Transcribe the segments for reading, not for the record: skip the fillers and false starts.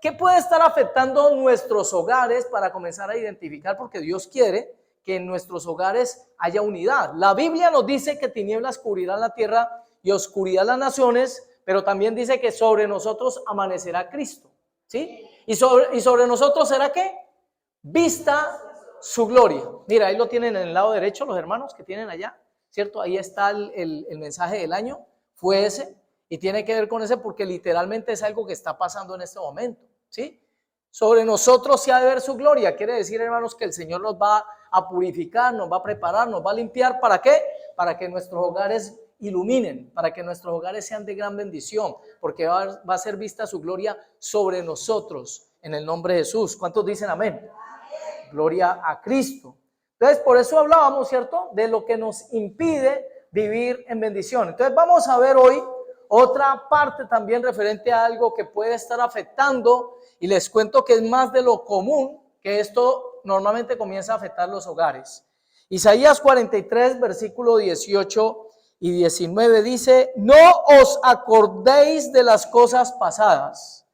¿Qué puede estar afectando nuestros hogares para comenzar a identificar? Porque Dios quiere que en nuestros hogares haya unidad. La Biblia nos dice que tinieblas cubrirán la tierra y oscuridad las naciones, pero también dice que sobre nosotros amanecerá Cristo, ¿sí? Y sobre nosotros será ¿qué? Vista su gloria. Mira, ahí lo tienen en el lado derecho los hermanos que tienen allá, ¿cierto? Ahí está el mensaje del año, fue ese, y tiene que ver con ese porque literalmente es algo que está pasando en este momento, ¿sí? Sobre nosotros se ha de ver su gloria, quiere decir, hermanos, que el Señor nos va a purificar, nos va a preparar, nos va a limpiar, ¿para qué? Para que nuestros hogares iluminen, para que nuestros hogares sean de gran bendición, porque va a ser vista su gloria sobre nosotros, en el nombre de Jesús. ¿Cuántos dicen amén? Gloria a Cristo. Entonces, por eso hablábamos, ¿cierto? De lo que nos impide vivir en bendición. Entonces, vamos a ver hoy otra parte también referente a algo que puede estar afectando, y les cuento que es más de lo común, que esto normalmente comienza a afectar los hogares. Isaías 43, versículo 18 y 19 dice: no os acordéis de las cosas pasadas,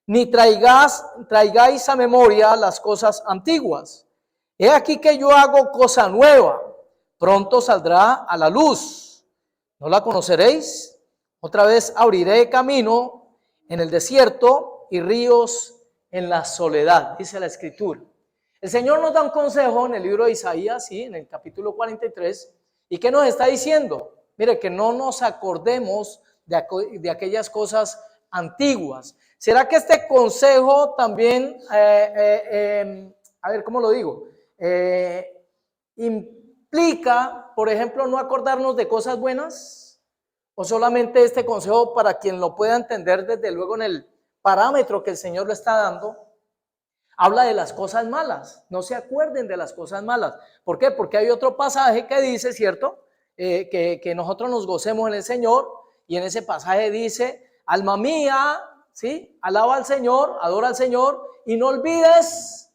ni traigáis a memoria las cosas antiguas. He aquí que yo hago cosa nueva, pronto saldrá a la luz. ¿No la conoceréis? Otra vez abriré camino en el desierto y ríos en la soledad, dice la Escritura. El Señor nos da un consejo en el libro de Isaías, ¿sí? En el capítulo 43, ¿y qué nos está diciendo? Mire, que no nos acordemos de aquellas cosas antiguas. ¿Será que este consejo también, a ver, ¿cómo lo digo? Implica, por ejemplo, no acordarnos de cosas buenas, o solamente este consejo, para quien lo pueda entender desde luego en el parámetro que el Señor le está dando, habla de las cosas malas? No se acuerden de las cosas malas. ¿Por qué? Porque hay otro pasaje que dice, ¿cierto? Que nosotros nos gocemos en el Señor, y en ese pasaje dice: alma mía, ¿sí? Alaba al Señor, adora al Señor, y no olvides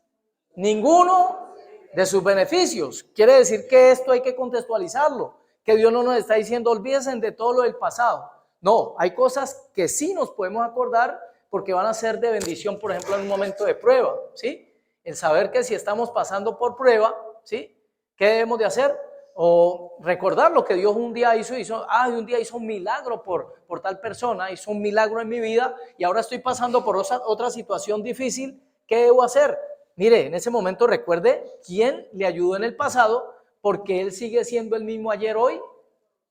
ninguno de sus beneficios. Quiere decir que esto hay que contextualizarlo, que Dios no nos está diciendo olvídense de todo lo del pasado. No, hay cosas que sí nos podemos acordar porque van a ser de bendición, por ejemplo, en un momento de prueba, ¿sí? El saber que si estamos pasando por prueba, ¿sí? ¿Qué debemos de hacer? O recordar lo que Dios un día hizo, un día hizo un milagro por tal persona, hizo un milagro en mi vida, y ahora estoy pasando por otra situación difícil. ¿Qué debo hacer? Mire, en ese momento recuerde quién le ayudó en el pasado, porque Él sigue siendo el mismo ayer, hoy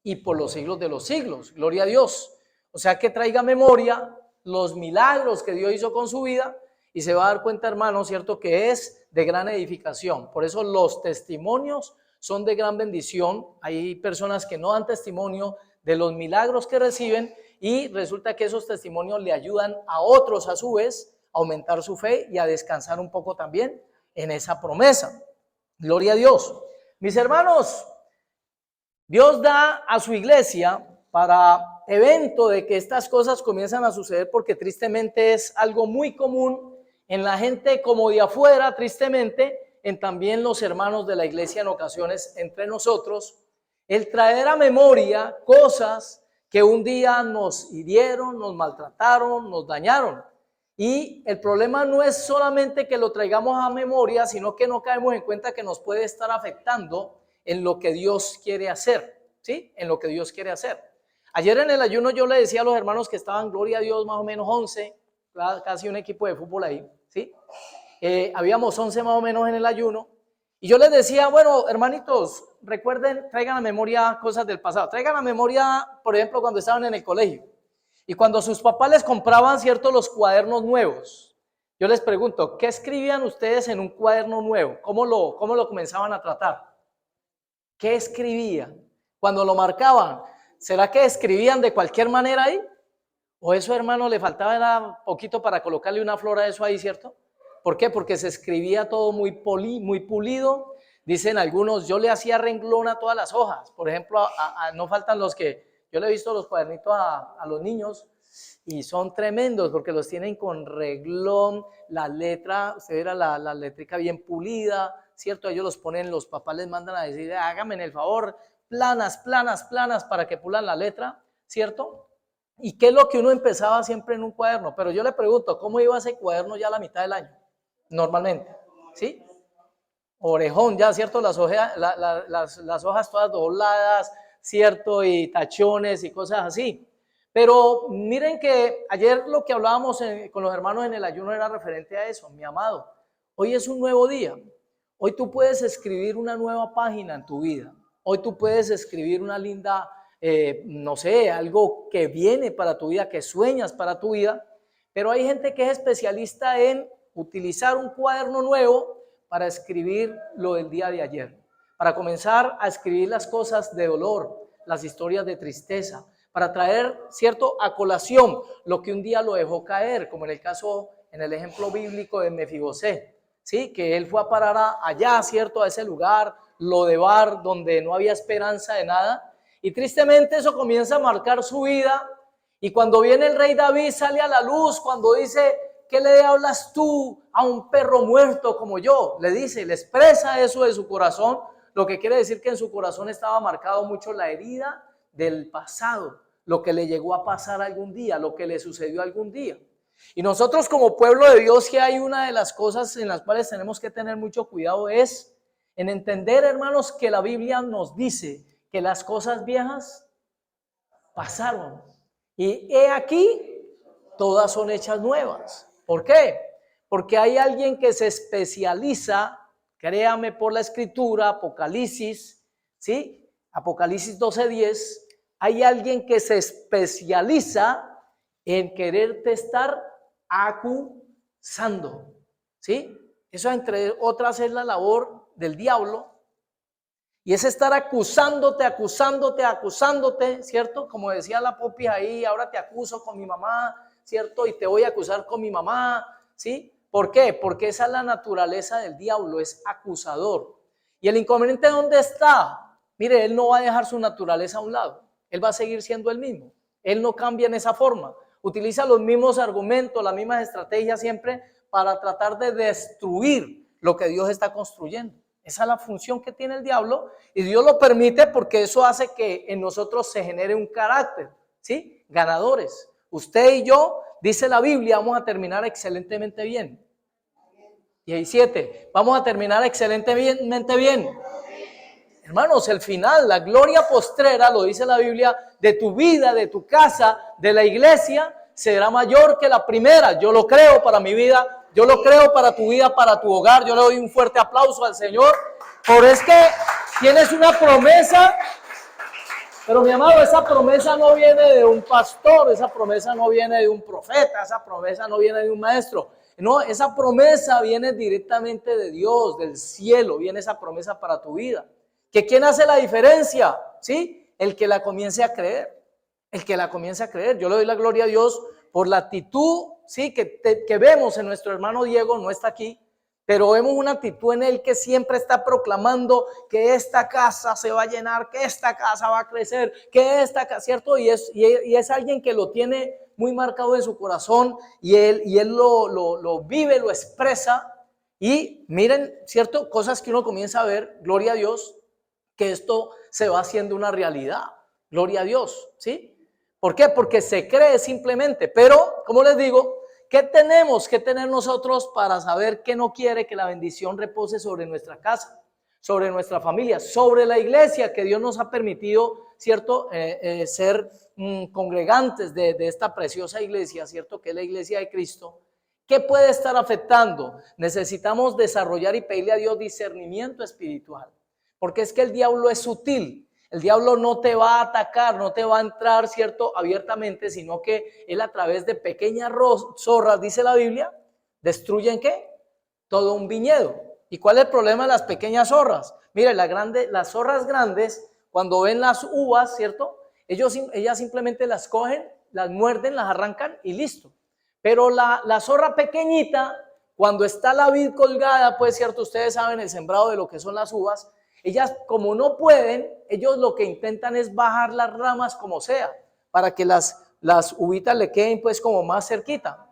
y por los siglos de los siglos. Gloria a Dios. O sea, que traiga memoria los milagros que Dios hizo con su vida, y se va a dar cuenta, hermano, ¿cierto?, que es de gran edificación. Por eso los testimonios son de gran bendición. Hay personas que no dan testimonio de los milagros que reciben, y resulta que esos testimonios le ayudan a otros a su vez a aumentar su fe y a descansar un poco también en esa promesa. Gloria a Dios. Mis hermanos, Dios da a su iglesia para evento de que estas cosas comienzan a suceder, porque tristemente es algo muy común en la gente como de afuera, tristemente en también los hermanos de la iglesia en ocasiones entre nosotros, el traer a memoria cosas que un día nos hirieron, nos maltrataron, nos dañaron. Y el problema no es solamente que lo traigamos a memoria, sino que no caemos en cuenta que nos puede estar afectando en lo que Dios quiere hacer, ¿sí? En lo que Dios quiere hacer. Ayer en el ayuno yo le decía a los hermanos que estaban, gloria a Dios, más o menos 11, casi un equipo de fútbol ahí, ¿sí? Habíamos 11 más o menos en el ayuno, y yo les decía, bueno, hermanitos, recuerden, traigan a memoria cosas del pasado, traigan a memoria, por ejemplo, cuando estaban en el colegio, y cuando sus papás les compraban, ¿cierto?, los cuadernos nuevos. Yo les pregunto, ¿qué escribían ustedes en un cuaderno nuevo? ¿Cómo lo comenzaban a tratar? ¿Qué escribían? Cuando lo marcaban, ¿será que escribían de cualquier manera ahí? ¿O eso, hermano, le faltaba era poquito para colocarle una flor a eso ahí, ¿cierto? ¿Por qué? Porque se escribía todo muy pulido. Dicen algunos, yo le hacía renglón a todas las hojas. Por ejemplo, no faltan los que, yo le he visto los cuadernitos a los niños, y son tremendos porque los tienen con reglón, la letra, usted verá la letrica bien pulida, ¿cierto? Ellos los ponen, los papás les mandan a decir, háganme el favor, planas, para que pulan la letra, ¿cierto? ¿Y qué es lo que uno empezaba siempre en un cuaderno? Pero yo le pregunto, ¿cómo iba ese cuaderno ya a la mitad del año? Normalmente, ¿sí? Orejón ya, ¿cierto? Las hojas todas dobladas, ¿cierto? Y tachones y cosas así. Pero miren que ayer lo que hablábamos con los hermanos en el ayuno era referente a eso, mi amado. Hoy es un nuevo día. Hoy tú puedes escribir una nueva página en tu vida. Hoy tú puedes escribir una linda, no sé, algo que viene para tu vida, que sueñas para tu vida. Pero hay gente que es especialista en utilizar un cuaderno nuevo para escribir lo del día de ayer, para comenzar a escribir las cosas de dolor, las historias de tristeza, para traer, cierto, a colación lo que un día lo dejó caer, como en el caso, en el ejemplo bíblico de Mefibosé, ¿sí? Que él fue a parar allá, cierto, a ese lugar, Lodebar, donde no había esperanza de nada, y tristemente eso comienza a marcar su vida, y cuando viene el rey David sale a la luz, cuando dice, ¿qué le hablas tú a un perro muerto como yo? Le dice, le expresa eso de su corazón, lo que quiere decir que en su corazón estaba marcado mucho la herida del pasado, lo que le llegó a pasar algún día, lo que le sucedió algún día. Y nosotros como pueblo de Dios, que hay una de las cosas en las cuales tenemos que tener mucho cuidado es en entender, hermanos, que la Biblia nos dice que las cosas viejas pasaron y he aquí todas son hechas nuevas. ¿Por qué? Porque hay alguien que se especializa, créame por la escritura, Apocalipsis, ¿sí? Apocalipsis 12:10, hay alguien que se especializa en quererte estar acusando, ¿sí? Eso entre otras es la labor del diablo. Y es estar acusándote, ¿cierto? Como decía la Popi ahí, ahora te acuso con mi mamá, ¿cierto? Y te voy a acusar con mi mamá, ¿sí? ¿Por qué? Porque esa es la naturaleza del diablo, es acusador. ¿Y el inconveniente dónde está? Mire, él no va a dejar su naturaleza a un lado, él va a seguir siendo el mismo, él no cambia en esa forma, utiliza los mismos argumentos, las mismas estrategias siempre para tratar de destruir lo que Dios está construyendo. Esa es la función que tiene el diablo y Dios lo permite porque eso hace que en nosotros se genere un carácter, ¿sí? Ganadores. Usted y yo, dice la Biblia, vamos a terminar excelentemente bien. 17, vamos a terminar excelentemente bien. Hermanos, el final, la gloria postrera, lo dice la Biblia, de tu vida, de tu casa, de la iglesia, será mayor que la primera. Yo lo creo para mi vida. Yo lo creo para tu vida, para tu hogar. Yo le doy un fuerte aplauso al Señor. Por es que tienes una promesa. Pero mi amado, esa promesa no viene de un pastor. Esa promesa no viene de un profeta. Esa promesa no viene de un maestro. No, esa promesa viene directamente de Dios, del cielo. Viene esa promesa para tu vida. ¿Que quién hace la diferencia? ¿Sí? El que la comience a creer. El que la comience a creer. Yo le doy la gloria a Dios por la actitud, sí, que vemos en nuestro hermano Diego, no está aquí, pero vemos una actitud en él que siempre está proclamando que esta casa se va a llenar, que esta casa va a crecer, que esta casa, ¿cierto? Y es alguien que lo tiene muy marcado en su corazón y él lo vive, lo expresa. Y miren, ¿cierto? Cosas que uno comienza a ver, gloria a Dios, que esto se va haciendo una realidad, gloria a Dios, ¿sí? ¿Por qué? Porque se cree simplemente, pero, como les digo, ¿qué tenemos que tener nosotros para saber que no quiere que la bendición repose sobre nuestra casa, sobre nuestra familia, sobre la iglesia que Dios nos ha permitido, ¿cierto? Ser congregantes de esta preciosa iglesia, ¿cierto? Que es la iglesia de Cristo. ¿Qué puede estar afectando? Necesitamos desarrollar y pedirle a Dios discernimiento espiritual, porque es que el diablo es sutil. El diablo no te va a atacar, no te va a entrar, ¿cierto?, abiertamente, sino que él a través de pequeñas zorras, dice la Biblia, destruyen ¿qué? Todo un viñedo. ¿Y cuál es el problema de las pequeñas zorras? Mire, las zorras grandes, cuando ven las uvas, ¿cierto? Ellas simplemente las cogen, las muerden, las arrancan y listo. Pero la zorra pequeñita, cuando está la vid colgada, pues, ¿cierto? Ustedes saben el sembrado de lo que son las uvas. Ellas, como no pueden, ellos lo que intentan es bajar las ramas como sea, para que las uvitas le queden pues como más cerquita.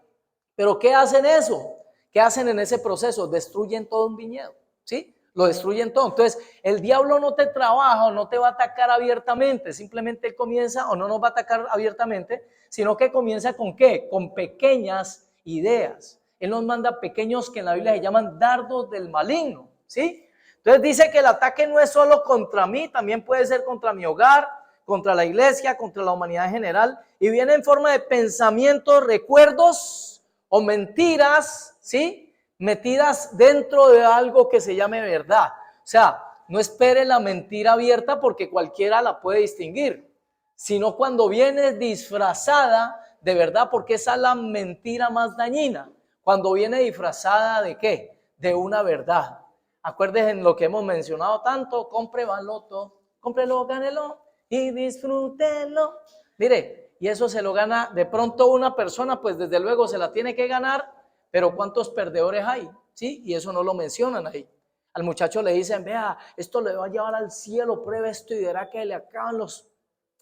Pero ¿qué hacen eso? ¿Qué hacen en ese proceso? Destruyen todo un viñedo, ¿sí? lo destruyen todo. Entonces, el diablo no te trabaja o no te va a atacar abiertamente, simplemente él comienza o no nos va a atacar abiertamente, sino que comienza ¿con qué? Con pequeñas ideas. Él nos manda pequeños que en la Biblia se llaman dardos del maligno, ¿sí? Entonces dice que el ataque no es solo contra mí, también puede ser contra mi hogar, contra la iglesia, contra la humanidad en general, y viene en forma de pensamientos, recuerdos o mentiras, ¿sí? Metidas dentro de algo que se llame verdad. O sea, no espere la mentira abierta porque cualquiera la puede distinguir, sino cuando viene disfrazada de verdad, porque esa es la mentira más dañina. Cuando viene disfrazada ¿de qué? De una verdad. Acuérdense en lo que hemos mencionado tanto: compre baloto, cómprelo, gánelo y disfrútenlo. Mire, y eso se lo gana de pronto una persona, pues desde luego se la tiene que ganar, pero ¿cuántos perdedores hay? ¿Sí? Y eso no lo mencionan ahí. Al muchacho le dicen: vea, esto le va a llevar al cielo, pruebe esto y verá que le acaban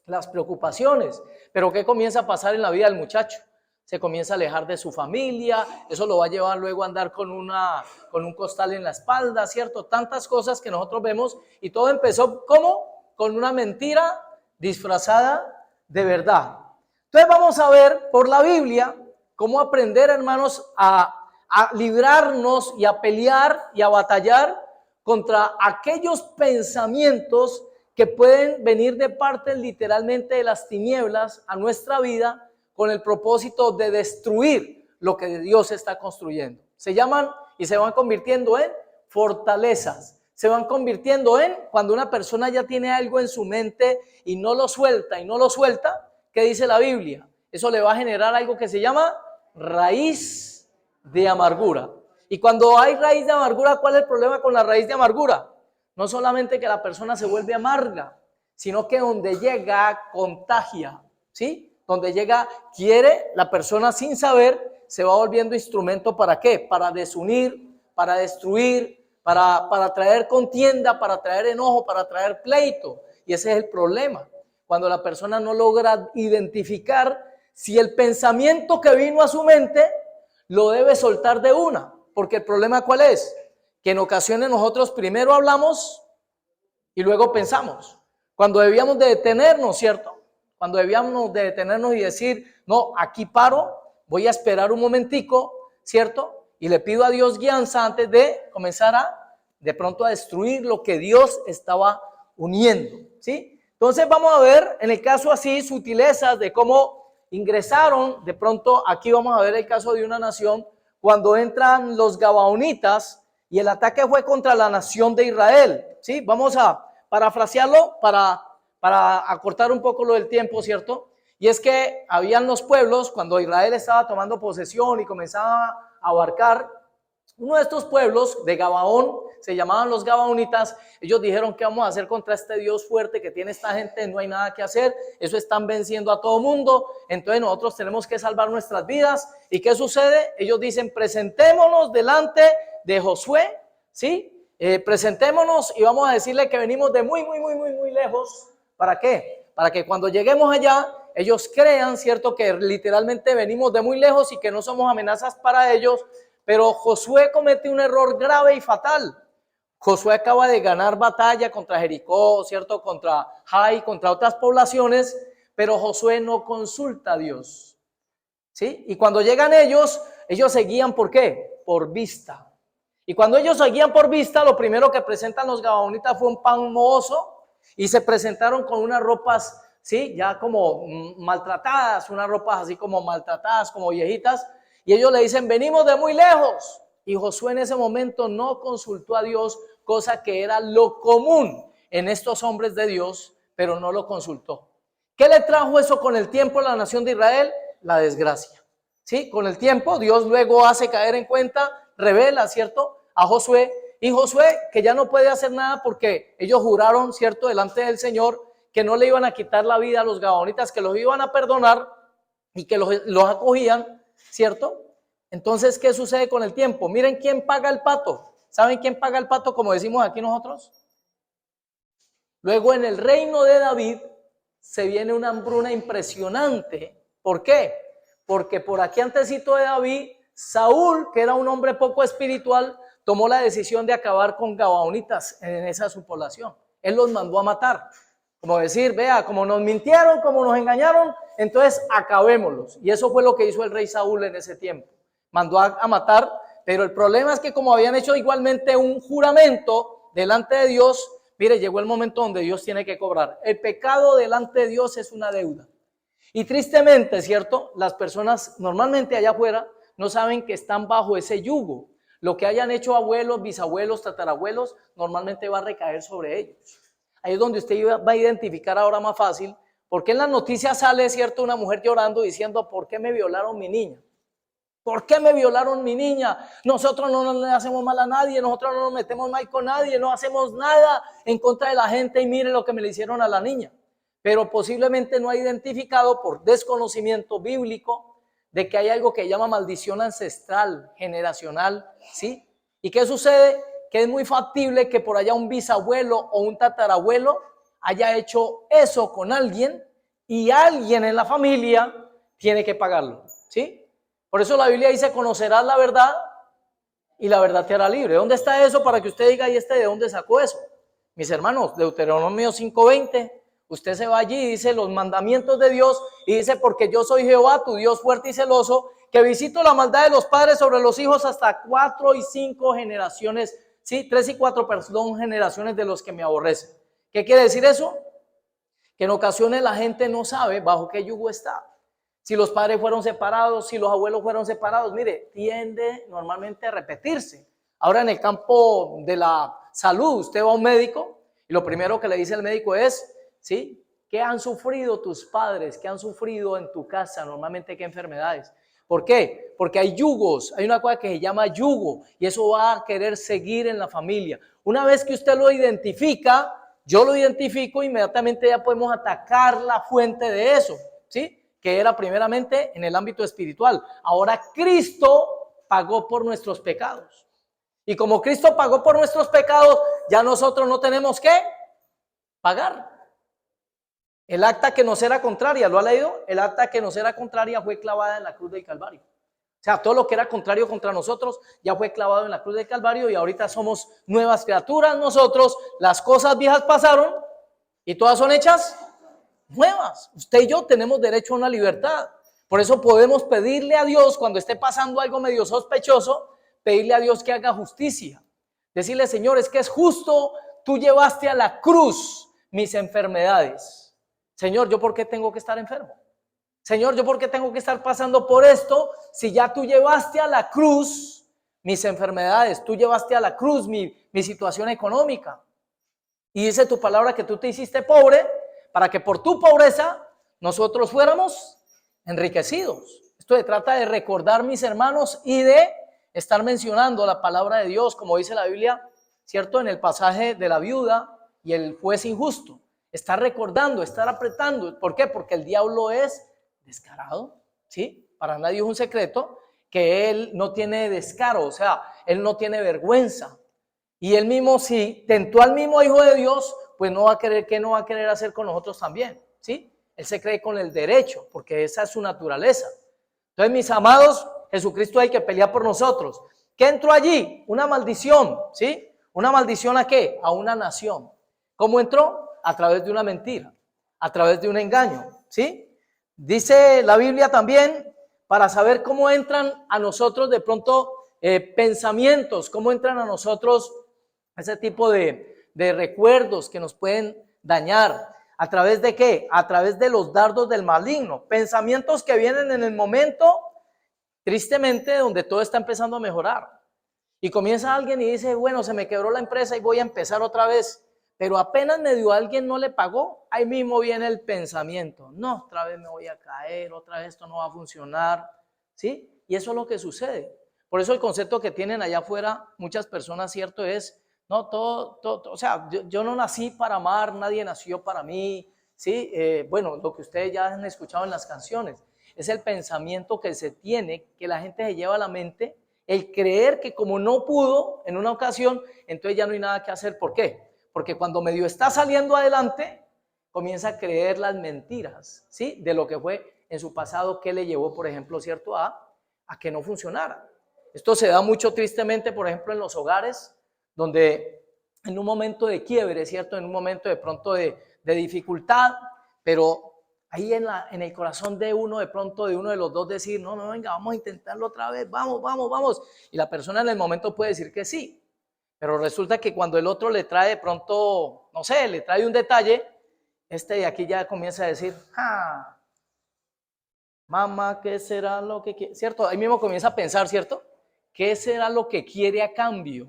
las preocupaciones. Pero ¿qué comienza a pasar en la vida del muchacho? Se comienza a alejar de su familia, eso lo va a llevar luego a andar con un costal en la espalda, ¿cierto? Tantas cosas que nosotros vemos, y todo empezó ¿cómo? Con una mentira disfrazada de verdad. Entonces vamos a ver por la Biblia cómo aprender, hermanos, a librarnos y a pelear y a batallar contra aquellos pensamientos que pueden venir de parte literalmente de las tinieblas a nuestra vida con el propósito de destruir lo que Dios está construyendo. Se llaman y se van convirtiendo en fortalezas. Se van convirtiendo en, cuando una persona ya tiene algo en su mente y no lo suelta y no lo suelta, ¿qué dice la Biblia? Eso le va a generar algo que se llama raíz de amargura. Y cuando hay raíz de amargura, ¿cuál es el problema con la raíz de amargura? No solamente que la persona se vuelve amarga, sino que donde llega contagia, ¿sí? Donde llega, quiere, la persona sin saber se va volviendo instrumento ¿para qué? Para desunir, para destruir, para traer contienda, para traer enojo, para traer pleito. Y ese es el problema, cuando la persona no logra identificar si el pensamiento que vino a su mente lo debe soltar de una. Porque el problema ¿cuál es? Que en ocasiones nosotros primero hablamos y luego pensamos, cuando debíamos de detenernos, ¿cierto? Cuando debíamos de detenernos y decir: no, aquí paro, voy a esperar un momentico, ¿cierto? Y le pido a Dios guianza antes de comenzar de pronto a destruir lo que Dios estaba uniendo, ¿sí? Entonces vamos a ver en el caso así sutilezas de cómo ingresaron. De pronto aquí vamos a ver el caso de una nación cuando entran los gabaonitas y el ataque fue contra la nación de Israel, ¿sí? Vamos a parafrasearlo para acortar un poco lo del tiempo, ¿cierto? Y es que habían los pueblos, cuando Israel estaba tomando posesión y comenzaba a abarcar, uno de estos pueblos de Gabaón, se llamaban los gabaonitas. Ellos dijeron: ¿qué vamos a hacer contra este Dios fuerte que tiene esta gente? No hay nada que hacer, eso están venciendo a todo mundo, entonces nosotros tenemos que salvar nuestras vidas. ¿Y qué sucede? Ellos dicen: presentémonos delante de Josué, ¿sí? Presentémonos y vamos a decirle que venimos de muy lejos. ¿Para qué? Para que cuando lleguemos allá, ellos crean, ¿cierto?, que literalmente venimos de muy lejos y que no somos amenazas para ellos. Pero Josué comete un error grave y fatal. Josué acaba de ganar batalla contra Jericó, ¿cierto?, contra Jai, contra otras poblaciones, pero Josué no consulta a Dios, ¿sí? Y cuando llegan ellos se guían ¿por qué? Por vista. Y cuando ellos se guían por vista, lo primero que presentan los gabaonitas fue un pan mohoso, y se presentaron con unas ropas, ¿sí?, ya como maltratadas, unas ropas así como maltratadas, como viejitas. Y ellos le dicen: venimos de muy lejos. Y Josué en ese momento no consultó a Dios, cosa que era lo común en estos hombres de Dios, pero no lo consultó. ¿Qué le trajo eso con el tiempo a la nación de Israel? La desgracia, ¿sí? Con el tiempo Dios luego hace caer en cuenta, revela, ¿cierto?, a Josué. Y Josué, que ya no puede hacer nada porque ellos juraron, ¿cierto?, delante del Señor que no le iban a quitar la vida a los gabaonitas, que los iban a perdonar y que los acogían, ¿cierto? Entonces, ¿qué sucede con el tiempo? Miren quién paga el pato. ¿Saben quién paga el pato, como decimos aquí nosotros? Luego en el reino de David se viene una hambruna impresionante. ¿Por qué? Porque por aquí antesito de David, Saúl, que era un hombre poco espiritual, tomó la decisión de acabar con gabaonitas en esa su población. Él los mandó a matar. Como decir, vea, como nos mintieron, como nos engañaron, entonces acabémoslos. Y eso fue lo que hizo el rey Saúl en ese tiempo. Mandó a matar, pero el problema es que como habían hecho igualmente un juramento delante de Dios, mire, llegó el momento donde Dios tiene que cobrar. El pecado delante de Dios es una deuda. Y tristemente, ¿cierto? Las personas normalmente allá afuera no saben que están bajo ese yugo. Lo que hayan hecho abuelos, bisabuelos, tatarabuelos, normalmente va a recaer sobre ellos. Ahí es donde usted va a identificar ahora más fácil, porque en las noticias sale, ¿cierto?, una mujer llorando diciendo, ¿por qué me violaron mi niña? ¿Por qué me violaron mi niña? Nosotros no le hacemos mal a nadie, nosotros no nos metemos mal con nadie, no hacemos nada en contra de la gente y mire lo que me le hicieron a la niña. Pero posiblemente no ha identificado por desconocimiento bíblico de que hay algo que llama maldición ancestral, generacional, ¿sí? ¿Y qué sucede? Que es muy factible que por allá un bisabuelo o un tatarabuelo haya hecho eso con alguien y alguien en la familia tiene que pagarlo, ¿sí? Por eso la Biblia dice, conocerás la verdad y la verdad te hará libre. ¿Dónde está eso para que usted diga, ¿y de dónde sacó eso? Mis hermanos, Deuteronomio 5:20, usted se va allí y dice los mandamientos de Dios y dice, porque yo soy Jehová, tu Dios fuerte y celoso, que visito la maldad de los padres sobre los hijos hasta 4 y 5 generaciones, sí, 3 y 4, perdón, generaciones de los que me aborrecen. ¿Qué quiere decir eso? Que en ocasiones la gente no sabe bajo qué yugo está. Si los padres fueron separados, si los abuelos fueron separados, mire, tiende normalmente a repetirse. Ahora en el campo de la salud, usted va a un médico y lo primero que le dice el médico es, ¿sí? ¿Qué han sufrido tus padres? ¿Qué han sufrido en tu casa? Normalmente, ¿qué enfermedades? ¿Por qué? Porque hay yugos, hay una cosa que se llama yugo y eso va a querer seguir en la familia. Una vez que usted lo identifica, yo lo identifico, inmediatamente ya podemos atacar la fuente de eso, ¿sí? Que era primeramente en el ámbito espiritual. Ahora Cristo pagó por nuestros pecados. Y como Cristo pagó por nuestros pecados, ya nosotros no tenemos que pagar. El acta que nos era contraria, ¿lo ha leído? El acta que nos era contraria fue clavada en la cruz del Calvario. O sea, todo lo que era contrario contra nosotros ya fue clavado en la cruz del Calvario y ahorita somos nuevas criaturas nosotros. Las cosas viejas pasaron y todas son hechas nuevas. Usted y yo tenemos derecho a una libertad. Por eso podemos pedirle a Dios cuando esté pasando algo medio sospechoso, pedirle a Dios que haga justicia. Decirle, Señor, es que es justo, tú llevaste a la cruz mis enfermedades. Señor, ¿yo por qué tengo que estar enfermo? Señor, ¿yo por qué tengo que estar pasando por esto si ya tú llevaste a la cruz mis enfermedades? Tú llevaste a la cruz mi situación económica. Y dice tu palabra que tú te hiciste pobre para que por tu pobreza nosotros fuéramos enriquecidos. Esto se trata de recordar, mis hermanos, y de estar mencionando la palabra de Dios, como dice la Biblia, ¿cierto? En el pasaje de la viuda y el juez injusto. Estar recordando, estar apretando. ¿Por qué? Porque el diablo es descarado, ¿sí? Para nadie es un secreto que él no tiene descaro, o sea, él no tiene vergüenza. Y él mismo, si tentó al mismo Hijo de Dios, pues no va a querer, ¿qué no va a querer hacer con nosotros también? ¿Sí? Él se cree con el derecho, porque esa es su naturaleza. Entonces, mis amados, Jesucristo hay que pelear por nosotros. ¿Qué entró allí? Una maldición, ¿sí? ¿Una maldición a qué? A una nación. ¿Cómo entró? A través de una mentira, a través de un engaño, ¿sí? Dice la Biblia también, para saber cómo entran a nosotros de pronto pensamientos, cómo entran a nosotros ese tipo de recuerdos que nos pueden dañar. ¿A través de qué? A través de los dardos del maligno. Pensamientos que vienen en el momento, tristemente, donde todo está empezando a mejorar. Y comienza alguien y dice, bueno, se me quebró la empresa y voy a empezar otra vez. Pero apenas medio alguien no le pagó, ahí mismo viene el pensamiento. No, otra vez me voy a caer, otra vez esto no va a funcionar. ¿Sí? Y eso es lo que sucede. Por eso el concepto que tienen allá afuera muchas personas, cierto, es, no, todo, o sea, yo no nací para amar, nadie nació para mí, ¿sí? Bueno, lo que ustedes ya han escuchado en las canciones, es el pensamiento que se tiene, que la gente se lleva a la mente, el creer que como no pudo en una ocasión, entonces ya no hay nada que hacer. ¿Por qué? Porque cuando medio está saliendo adelante, comienza a creer las mentiras, ¿sí? De lo que fue en su pasado, que le llevó, por ejemplo, cierto, a que no funcionara. Esto se da mucho tristemente, por ejemplo, en los hogares, donde en un momento de quiebre, ¿cierto? En un momento de pronto de dificultad, pero ahí en el corazón de uno, de pronto de uno de los dos decir, no, no, venga, vamos a intentarlo otra vez, vamos. Y la persona en el momento puede decir que sí, pero resulta que cuando el otro le trae de pronto, no sé, le trae un detalle, este de aquí ya comienza a decir, mamá, ¿qué será lo que quiere? ¿Cierto? Ahí mismo comienza a pensar, ¿cierto? ¿Qué será lo que quiere a cambio?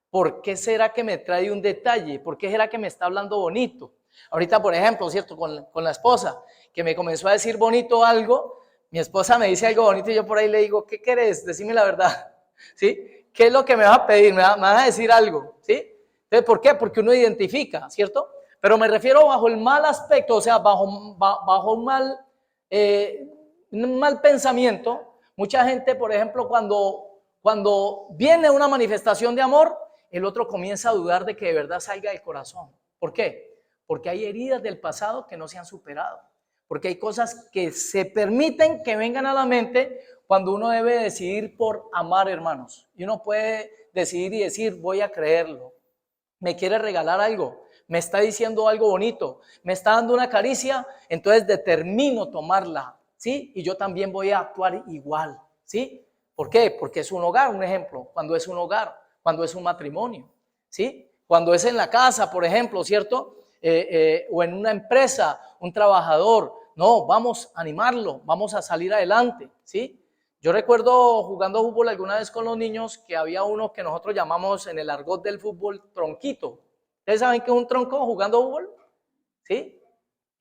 ¿Por qué será que me trae un detalle? ¿Por qué será que me está hablando bonito? Ahorita, por ejemplo, ¿cierto? Con la esposa, que me comenzó a decir bonito algo, mi esposa me dice algo bonito y yo por ahí le digo, ¿qué querés? Decime la verdad, ¿sí? ¿Qué es lo que me vas a pedir? ¿Me vas a decir algo? ¿Sí? Entonces, ¿por qué? Porque uno identifica, ¿cierto? Pero me refiero bajo el mal aspecto, o sea, bajo un mal pensamiento. Mucha gente, por ejemplo, cuando viene una manifestación de amor, el otro comienza a dudar de que de verdad salga del corazón. ¿Por qué? Porque hay heridas del pasado que no se han superado. Porque hay cosas que se permiten que vengan a la mente cuando uno debe decidir por amar, hermanos. Y uno puede decidir y decir, voy a creerlo. Me quiere regalar algo, me está diciendo algo bonito, me está dando una caricia, entonces determino tomarla, ¿sí? Y yo también voy a actuar igual, ¿sí? ¿Por qué? Porque es un hogar, un ejemplo, cuando es un hogar, cuando es un matrimonio, ¿sí? Cuando es en la casa, por ejemplo, ¿cierto? O en una empresa, un trabajador, no, vamos a animarlo, vamos a salir adelante, ¿sí? Yo recuerdo jugando fútbol alguna vez con los niños que había uno que nosotros llamamos en el argot del fútbol tronquito. ¿Ustedes saben qué es un tronco jugando fútbol? ¿Sí?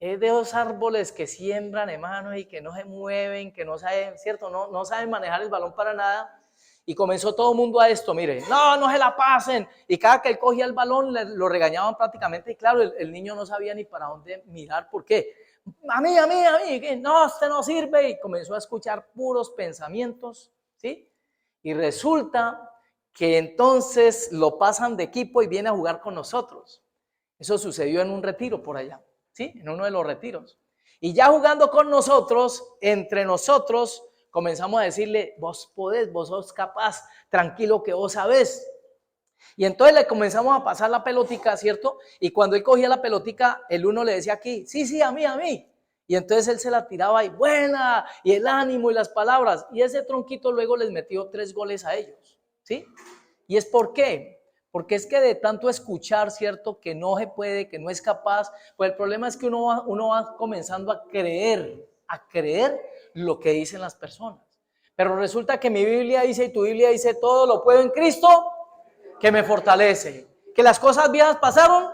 Es de esos árboles que siembran, hermanos, y que no se mueven, que no saben, ¿cierto? No saben manejar el balón para nada. Y comenzó todo el mundo a esto, mire, no se la pasen. Y cada que él cogía el balón lo regañaban prácticamente. Y claro, el niño no sabía ni para dónde mirar. ¿Por qué? A mí, que no, usted no sirve. Y comenzó a escuchar puros pensamientos, ¿sí? Y resulta que entonces lo pasan de equipo y viene a jugar con nosotros. Eso sucedió en un retiro por allá, ¿sí? En uno de los retiros. Y ya jugando con nosotros, entre nosotros, comenzamos a decirle, vos podés, vos sos capaz, tranquilo que vos sabés. Y entonces le comenzamos a pasar la pelotica, ¿cierto? Y cuando él cogía la pelotica, el uno le decía aquí, sí, a mí. Y entonces él se la tiraba y buena, y el ánimo y las palabras. Y ese tronquito luego les metió 3 goles a ellos, ¿sí? ¿Y es por qué? Porque es que de tanto escuchar, ¿cierto? Que no se puede, que no es capaz, pues el problema es que uno va comenzando a creer lo que dicen las personas. Pero resulta que mi Biblia dice y tu Biblia dice, todo lo puedo en Cristo que me fortalece. Que las cosas viejas pasaron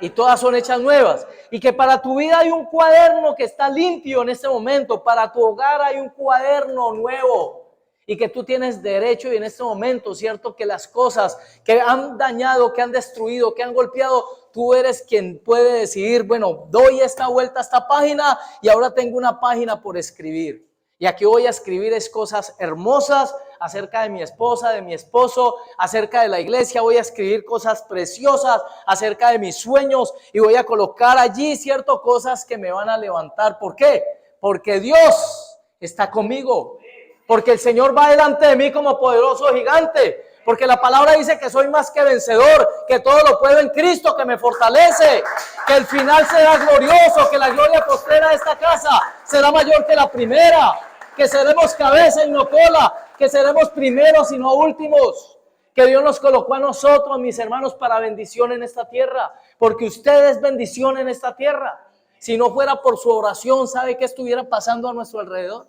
y todas son hechas nuevas. Y que para tu vida hay un cuaderno que está limpio en este momento. Para tu hogar hay un cuaderno nuevo. Y que tú tienes derecho y en este momento, ¿cierto? Que las cosas que han dañado, que han destruido, que han golpeado, tú eres quien puede decidir, bueno, doy esta vuelta a esta página y ahora tengo una página por escribir. Y aquí voy a escribir cosas hermosas acerca de mi esposa, de mi esposo, acerca de la iglesia. Voy a escribir cosas preciosas acerca de mis sueños y voy a colocar allí, ¿cierto? Cosas que me van a levantar. ¿Por qué? Porque Dios está conmigo. Porque el Señor va delante de mí como poderoso gigante. Porque la palabra dice que soy más que vencedor, que todo lo puedo en Cristo que me fortalece, que el final será glorioso, que la gloria postrera de esta casa será mayor que la primera, que seremos cabeza y no cola, que seremos primeros y no últimos, que Dios nos colocó a nosotros, mis hermanos, para bendición en esta tierra, porque usted es bendición en esta tierra. Si no fuera por su oración, ¿sabe qué estuviera pasando a nuestro alrededor?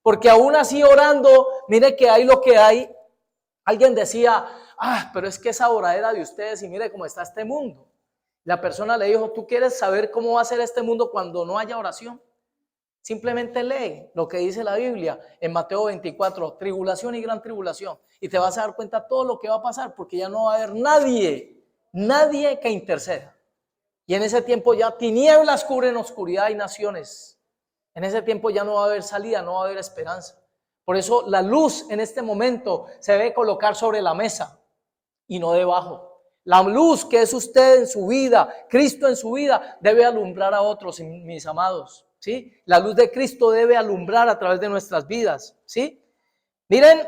Porque aún así orando, mire que hay lo que hay. Alguien decía, pero es que esa oradera de ustedes y mire cómo está este mundo. La persona le dijo, ¿tú quieres saber cómo va a ser este mundo cuando no haya oración? Simplemente lee lo que dice la Biblia en Mateo 24, tribulación y gran tribulación. Y te vas a dar cuenta todo lo que va a pasar porque ya no va a haber nadie que interceda. Y en ese tiempo ya tinieblas cubren oscuridad y naciones. En ese tiempo ya no va a haber salida, no va a haber esperanza. Por eso la luz en este momento se debe colocar sobre la mesa y no debajo. La luz que es usted en su vida, Cristo en su vida, debe alumbrar a otros, mis amados, ¿sí? La luz de Cristo debe alumbrar a través de nuestras vidas, ¿sí? Miren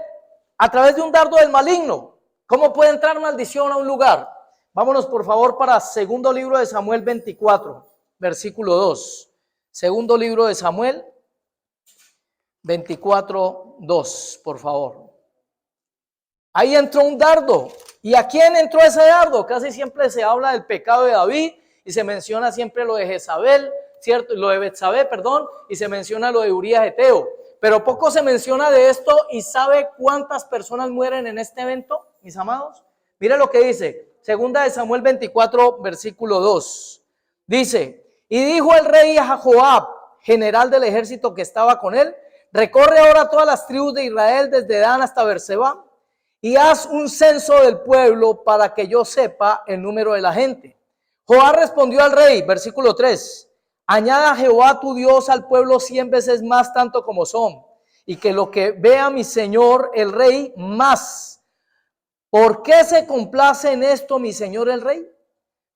a través de un dardo del maligno. ¿Cómo puede entrar maldición a un lugar? Vámonos por favor para segundo libro de Samuel 24, versículo 2. Segundo libro de Samuel 24, 2, por favor. Ahí entró un dardo. ¿Y a quién entró ese dardo? Casi siempre se habla del pecado de David y se menciona siempre lo de Jezabel, ¿cierto? Lo de Betsabé, perdón, y se menciona lo de Urías Eteo. Pero poco se menciona de esto. ¿Y sabe cuántas personas mueren en este evento, mis amados? Mira lo que dice, segunda de Samuel 24, versículo 2. Dice, y dijo el rey a Joab, general del ejército que estaba con él, recorre ahora todas las tribus de Israel desde Dan hasta Berseba y haz un censo del pueblo para que yo sepa el número de la gente. Joab respondió al rey, versículo 3, añada Jehová tu Dios al pueblo 100 veces más tanto como son, y que lo que vea mi señor el rey más. ¿Por qué se complace en esto mi señor el rey?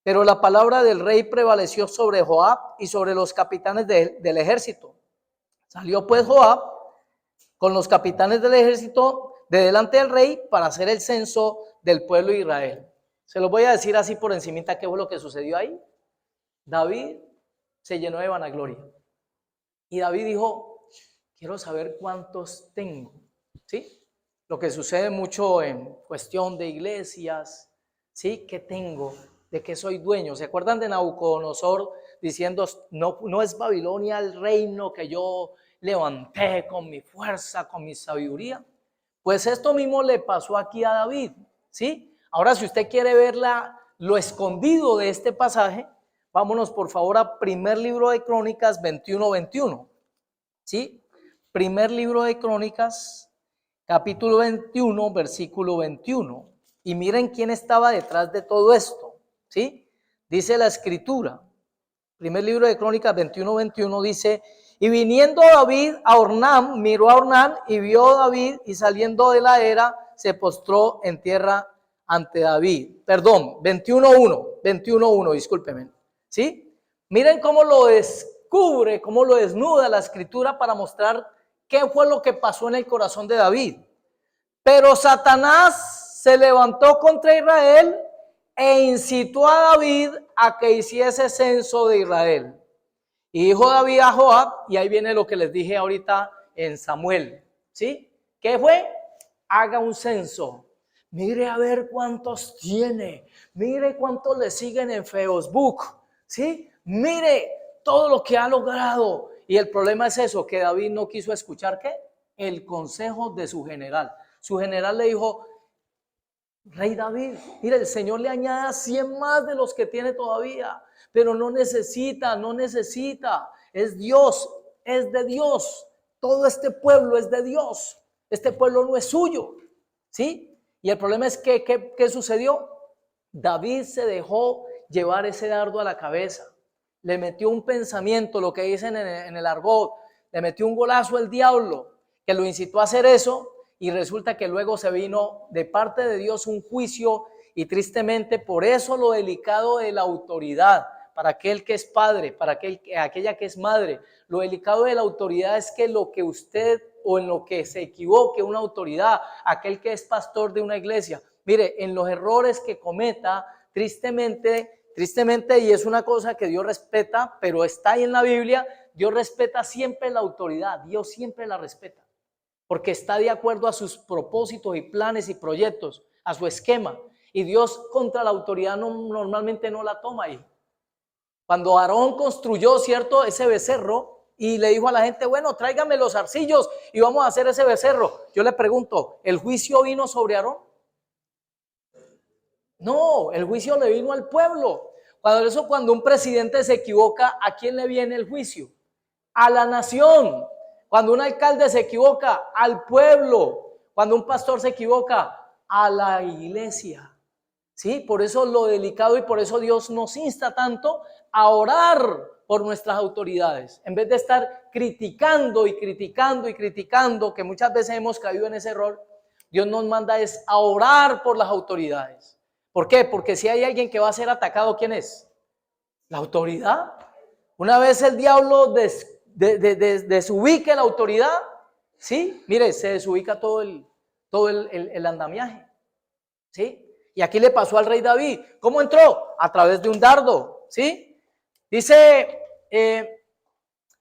Pero la palabra del rey prevaleció sobre Joab y sobre los capitanes del ejército. Salió pues Joab con los capitanes del ejército de delante del rey para hacer el censo del pueblo de Israel. Se los voy a decir así por encimita qué fue lo que sucedió ahí. David se llenó de vanagloria. Y David dijo, quiero saber cuántos tengo. ¿Sí? Lo que sucede mucho en cuestión de iglesias. ¿Sí? ¿Qué tengo? ¿De qué soy dueño? ¿Se acuerdan de Nabucodonosor diciendo, no es Babilonia el reino que yo levanté con mi fuerza, con mi sabiduría? Pues esto mismo le pasó aquí a David, ¿sí? Ahora, si usted quiere ver lo escondido de este pasaje, vámonos por favor a primer libro de Crónicas 21, ¿sí? Primer libro de Crónicas, capítulo 21, versículo 21. Y miren quién estaba detrás de todo esto, ¿sí? Dice la escritura, primer libro de Crónicas 21 dice, y viniendo David a Ornán, miró a Ornán y vio a David, y saliendo de la era, se postró en tierra ante David. Perdón, 21:1, discúlpeme, ¿sí? Miren cómo lo descubre, cómo lo desnuda la escritura para mostrar qué fue lo que pasó en el corazón de David. Pero Satanás se levantó contra Israel e incitó a David a que hiciese censo de Israel. Y dijo David a Joab, y ahí viene lo que les dije ahorita en Samuel, ¿sí? ¿Qué fue? Haga un censo. Mire a ver cuántos tiene. Mire cuántos le siguen en Facebook, ¿sí? Mire todo lo que ha logrado. Y el problema es eso, que David no quiso escuchar, ¿qué? El consejo de su general. Su general le dijo, Rey David, mire, el Señor le añada 100 más de los que tiene todavía, pero no necesita, es Dios, es de Dios, todo este pueblo es de Dios, este pueblo no es suyo, ¿sí? Y el problema es que, ¿qué sucedió? David se dejó llevar ese dardo a la cabeza, le metió un pensamiento, lo que dicen en el argot, le metió un golazo al diablo, que lo incitó a hacer eso. Y resulta que luego se vino de parte de Dios un juicio y tristemente por eso lo delicado de la autoridad, para aquel que es padre, para aquella que es madre, lo delicado de la autoridad es que lo que usted o en lo que se equivoque una autoridad, aquel que es pastor de una iglesia, mire, en los errores que cometa, tristemente, y es una cosa que Dios respeta, pero está ahí en la Biblia, Dios respeta siempre la autoridad, Dios siempre la respeta. Porque está de acuerdo a sus propósitos y planes y proyectos, a su esquema. Y Dios contra la autoridad normalmente no la toma ahí. Cuando Aarón construyó, ¿cierto?, ese becerro y le dijo a la gente, bueno, tráigame los arcillos y vamos a hacer ese becerro. Yo le pregunto, ¿el juicio vino sobre Aarón? No, el juicio le vino al pueblo. Cuando un presidente se equivoca, ¿a quién le viene el juicio? A la nación. Cuando un alcalde se equivoca, al pueblo. Cuando un pastor se equivoca, a la iglesia. ¿Sí? Por eso lo delicado y por eso Dios nos insta tanto a orar por nuestras autoridades. En vez de estar criticando, que muchas veces hemos caído en ese error, Dios nos manda es a orar por las autoridades. ¿Por qué? Porque si hay alguien que va a ser atacado, ¿quién es? La autoridad. Una vez el diablo desubique la autoridad, ¿sí? Mire, se desubica todo todo el andamiaje, ¿sí? Y aquí le pasó al rey David. ¿Cómo entró? A través de un dardo, ¿sí? Dice,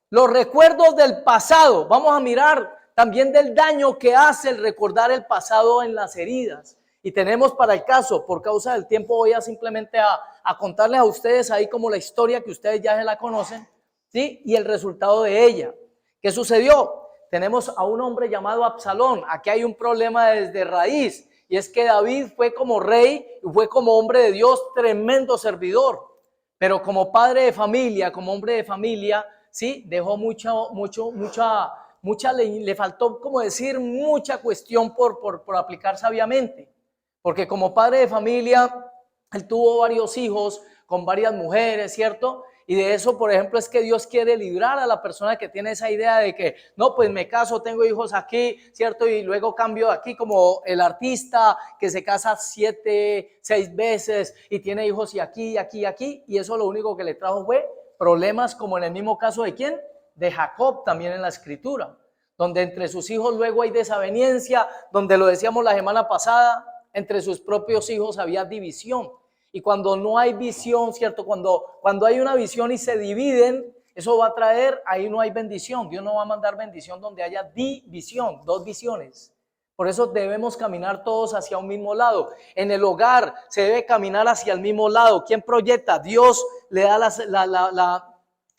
los recuerdos del pasado. Vamos a mirar también del daño que hace el recordar el pasado en las heridas. Y tenemos para el caso, por causa del tiempo, voy a simplemente a contarles a ustedes ahí como la historia que ustedes ya se la conocen, ¿sí? Y el resultado de ella. ¿Qué sucedió? Tenemos a un hombre llamado Absalón. Aquí hay un problema desde raíz. Y es que David fue como rey y fue como hombre de Dios tremendo servidor. Pero como padre de familia, como hombre de familia, sí, dejó le faltó, como decir, mucha cuestión por aplicar sabiamente. Porque como padre de familia, él tuvo varios hijos con varias mujeres, ¿cierto? Y de eso, por ejemplo, es que Dios quiere librar a la persona que tiene esa idea de que, no, pues me caso, tengo hijos aquí, ¿cierto? Y luego cambio aquí como el artista que se casa 7, 6 veces y tiene hijos y aquí, aquí, aquí. Y eso lo único que le trajo fue problemas, como en el mismo caso de ¿quién? De Jacob también en la escritura, donde entre sus hijos luego hay desaveniencia, donde lo decíamos la semana pasada, entre sus propios hijos había división. Y cuando no hay visión, ¿cierto? Cuando hay una visión y se dividen, eso va a traer, ahí no hay bendición. Dios no va a mandar bendición donde haya división, dos visiones. Por eso debemos caminar todos hacia un mismo lado. En el hogar se debe caminar hacia el mismo lado. ¿Quién proyecta? Dios le da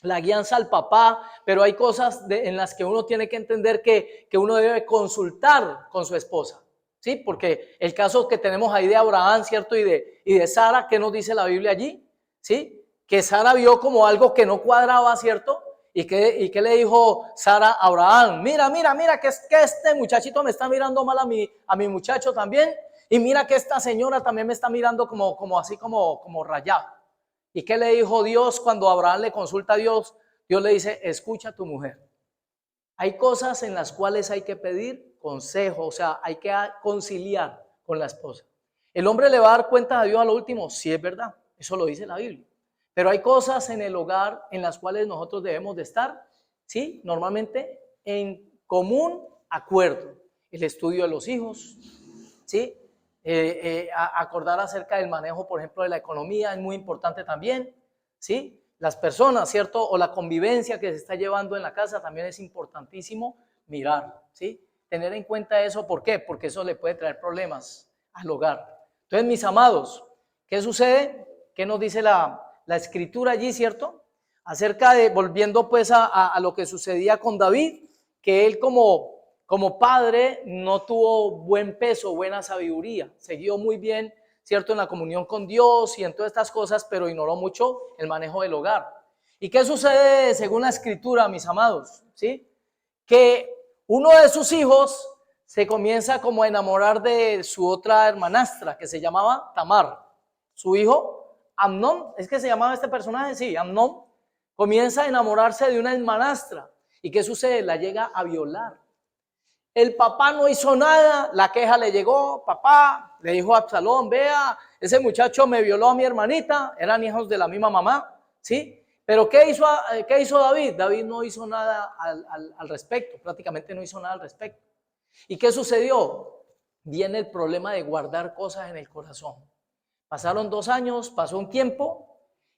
la guianza al papá, pero hay cosas en las que uno tiene que entender que uno debe consultar con su esposa. Sí, porque el caso que tenemos ahí de Abraham, ¿cierto? Y de Sara, ¿qué nos dice la Biblia allí? ¿Sí? Que Sara vio como algo que no cuadraba, ¿cierto? ¿Y qué le dijo Sara a Abraham? Mira, que este muchachito me está mirando mal a mi muchacho también. Y mira que esta señora también me está mirando como rayado. ¿Y qué le dijo Dios cuando Abraham le consulta a Dios? Dios le dice, escucha a tu mujer. Hay cosas en las cuales hay que pedir consejo, o sea, hay que conciliar con la esposa. El hombre le va a dar cuenta a Dios a lo último, sí es verdad, eso lo dice la Biblia. Pero hay cosas en el hogar en las cuales nosotros debemos de estar, ¿sí? Normalmente en común acuerdo. El estudio de los hijos, ¿sí? Acordar acerca del manejo, por ejemplo, de la economía es muy importante también, ¿sí? Las personas, ¿cierto? O la convivencia que se está llevando en la casa también es importantísimo mirar, ¿sí? Tener en cuenta eso, ¿por qué? Porque eso le puede traer problemas al hogar. Entonces, mis amados, ¿qué sucede? ¿Qué nos dice la escritura allí, ¿cierto? Acerca de, volviendo pues a lo que sucedía con David, que él como padre no tuvo buen peso, buena sabiduría, siguió muy bien, ¿cierto? En la comunión con Dios y en todas estas cosas, pero ignoró mucho el manejo del hogar. ¿Y qué sucede según la escritura, mis amados? ¿Sí? Que uno de sus hijos se comienza como a enamorar de su otra hermanastra que se llamaba Tamar. Su hijo, Amnón, ¿es que se llamaba este personaje? Sí, Amnón, comienza a enamorarse de una hermanastra. ¿Y qué sucede? La llega a violar. El papá no hizo nada, la queja le llegó, papá, le dijo a Absalón, vea, ese muchacho me violó a mi hermanita, eran hijos de la misma mamá, ¿sí? Pero ¿qué hizo David? David no hizo nada al respecto, prácticamente no hizo nada al respecto. ¿Y qué sucedió? Viene el problema de guardar cosas en el corazón. Pasaron 2 años, pasó un tiempo,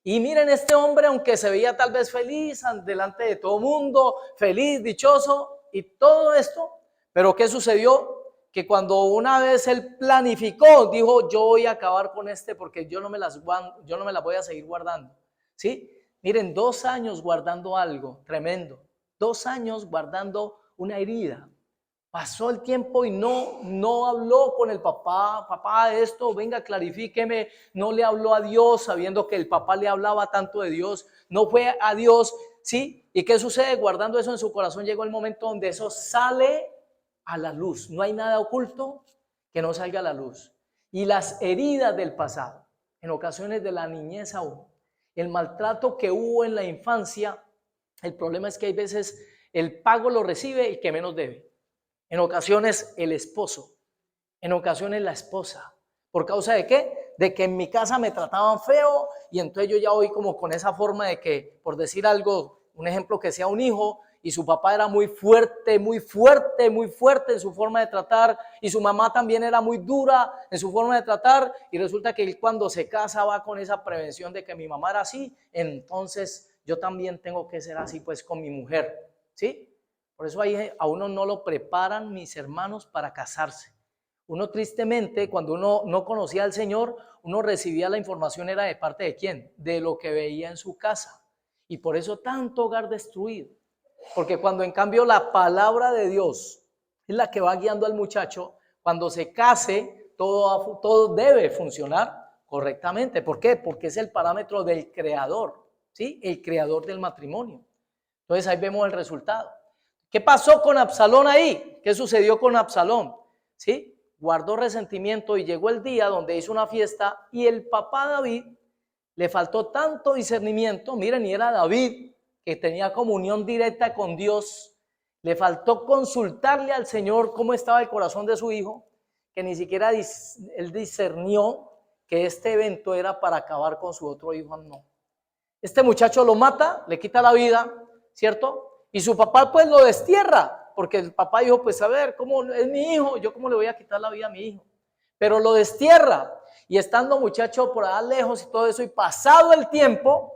y miren este hombre, aunque se veía tal vez feliz delante de todo mundo, feliz, dichoso, y todo esto. Pero ¿qué sucedió? Que cuando una vez él planificó, dijo, yo voy a acabar con porque yo no me las voy a seguir guardando. ¿Sí? Miren, 2 años guardando algo tremendo. 2 años guardando una herida. Pasó el tiempo y no habló con el papá de esto, venga, clarifíqueme. No le habló a Dios sabiendo que el papá le hablaba tanto de Dios. No fue a Dios, ¿sí? ¿Y qué sucede? Guardando eso en su corazón llegó el momento donde eso sale a la luz. No hay nada oculto que no salga a la luz. Y las heridas del pasado, en ocasiones de la niñez aún, el maltrato que hubo en la infancia, el problema es que hay veces el pago lo recibe el que menos debe. En ocasiones el esposo, en ocasiones la esposa. ¿Por causa de qué? De que en mi casa me trataban feo y entonces yo ya voy como con esa forma de que, por decir algo, un ejemplo, que sea un hijo y su papá era muy fuerte, muy fuerte, muy fuerte en su forma de tratar, y su mamá también era muy dura en su forma de tratar, y resulta que él cuando se casa va con esa prevención de que mi mamá era así, entonces yo también tengo que ser así pues con mi mujer, ¿sí? Por eso ahí a uno no lo preparan mis hermanos para casarse. Uno tristemente, cuando uno no conocía al Señor, uno recibía la información, era de parte de quién, de lo que veía en su casa. Y por eso tanto hogar destruido. Porque cuando en cambio la palabra de Dios es la que va guiando al muchacho, cuando se case, todo debe funcionar correctamente. ¿Por qué? Porque es el parámetro del creador, ¿sí? El creador del matrimonio. Entonces ahí vemos el resultado. ¿Qué pasó con Absalón ahí? ¿Qué sucedió con Absalón? ¿Sí? Guardó resentimiento y llegó el día donde hizo una fiesta y el papá David le faltó tanto discernimiento, miren, y era David que tenía comunión directa con Dios, le faltó consultarle al Señor cómo estaba el corazón de su hijo, que ni siquiera él discernió que este evento era para acabar con su otro hijo. No. Este muchacho lo mata, le quita la vida, ¿cierto? Y su papá pues lo destierra, porque el papá dijo, pues a ver, ¿cómo es mi hijo? ¿Yo cómo le voy a quitar la vida a mi hijo? Pero lo destierra. Y estando muchacho por allá lejos y todo eso, y pasado el tiempo,